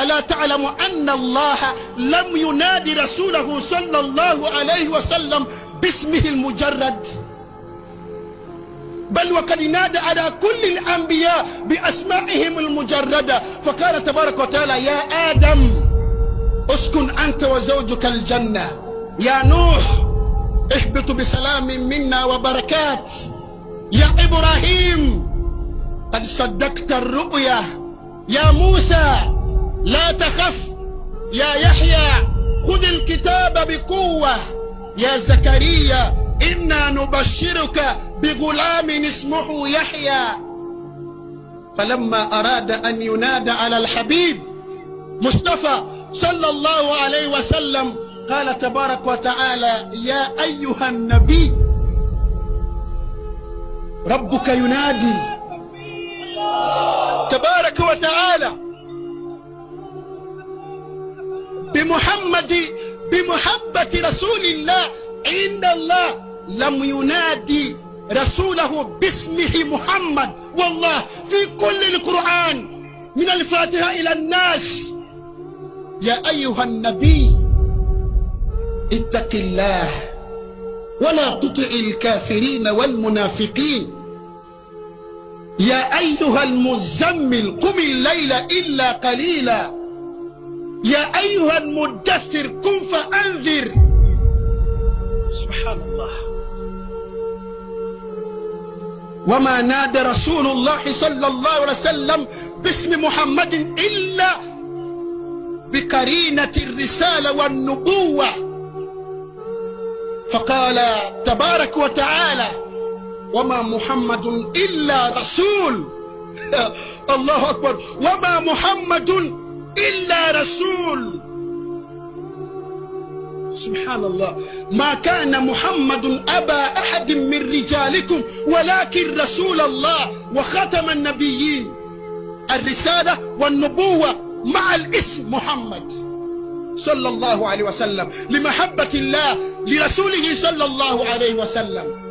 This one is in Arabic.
ألا تعلم أن الله لم ينادي رسوله صلى الله عليه وسلم باسمه المجرد، بل وقد نادى على كل الأنبياء بأسمائهم المجردة، فقال تبارك وتعالى: يا آدم اسكن أنت وزوجك الجنة، يا نوح اهبط بسلام منا وبركات، يا إبراهيم قد صدقت الرؤيا، يا موسى لا تخف، يا يحيى خذ الكتاب بقوة، يا زكريا إنا نبشرك بغلام اسمه يحيى. فلما أراد أن ينادى على الحبيب مصطفى صلى الله عليه وسلم قال تبارك وتعالى: يا أيها النبي ربك ينادي تبارك وتعالى بمحبة رسول الله، عند الله لم ينادي رسوله باسمه محمد. والله في كل القرآن من الفاتحة إلى الناس: يا أيها النبي اتق الله ولا تطع الكافرين والمنافقين، يا أيها المزمل قم الليل إلا قليلا، يا أيها المدثر قم فأنذر. سبحان الله. وما نادى رسول الله صلى الله عليه وسلم باسم محمد إلا بقرينة الرسالة والنبوة، فقال تبارك وتعالى: وما محمد إلا رسول. الله أكبر. وما محمد إلا رسول. سبحان الله. ما كان محمد أبا أحد من رجالكم ولكن رسول الله وختم النبيين. الرسالة والنبوة مع الاسم محمد صلى الله عليه وسلم، لمحبة الله لرسوله صلى الله عليه وسلم.